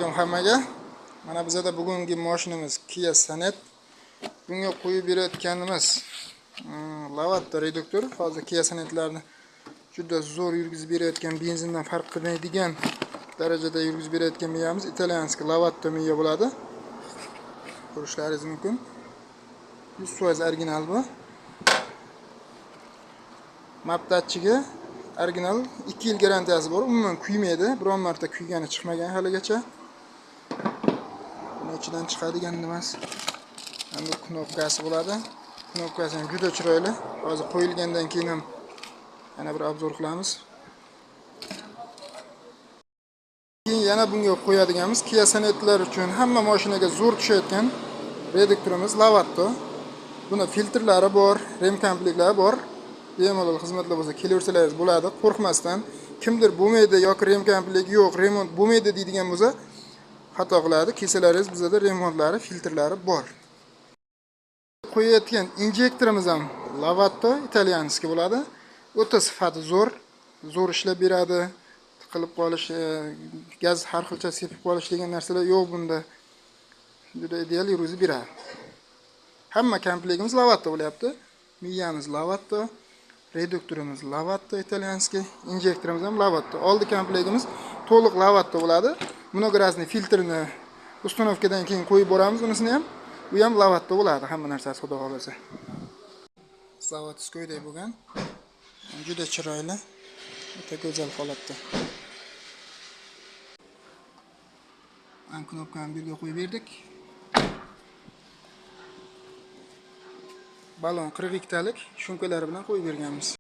alaykum hammaga. Mana bizda bugungi mashinamiz Kia Sonet. Bunga qo'yib berayotganimiz Lavatto reduktor. Hozir Kia Sonetlarni juda zo'r yurgizib berayotgan, benzindan farq qilmaydigan darajada yurgizib berayotgan miyamiz italyanskiy Lavatto miya bo'ladi. Ko'rishlaringiz mumkin. 100% original bu. Maptachiga original 2 yil garantiyasi bor. Umuman kuymaydi. Biron marta kuygani chiqmagan haligacha. Buni ichidan chiqadigan nimasi? Endi knopkasi bo'ladi. Knopkasi ham juda chiroyli. Hozir qo'yilgandan keyin ham yana bir obzor qilamiz. Keyin yana bunga qo'yadiganimiz Kia Sonetlar uchun hamma mashinaga zo'r tushayotgan reduktorimiz Lavatto. Buni filtrlari bor, rem kompleklari bor. Bemalol xizmatlar bo'lsa kelaversalaringiz bo'ladi, qo'rqmasdan. Kimdir bo'lmaydi yoki rem komplekt yo'q, remont bo'lmaydi deydigan bo'lsa, xato qiladi. Kelsalaringiz bizda remontlari, filtrlari bor. Qo'yayotgan injektorimiz ham Lavatto italyanskiy bo'ladi. O'ta sifati zo'r ishlab beradi. Tiqilib qolish, gaz har xilcha sepib qolish degan narsalar yo'q bunda. Juda ideal yurgizib beradi. Hamma komplektimiz Lavatto bo'lyapti. Miyamiz Lavatto, reduktorimiz Lavatto italyanskiy, injektorimiz ham Lavatto. Oldi komplektimiz to'liq Lavatto bo'ladi. Mnograsniy filtrini uстановkadan keyin qo'yib boramiz, unisini ham. Bu ham Lavatto bo'ladi, hamma narsasi xudo xolasa. Zavodskoydek bo'lgan. Juda chiroyli, o'ta go'zal holatda. Knopkani birga qo'yib berdik. Balon 42 talik shumkalar bilan qo'yib berganmiz.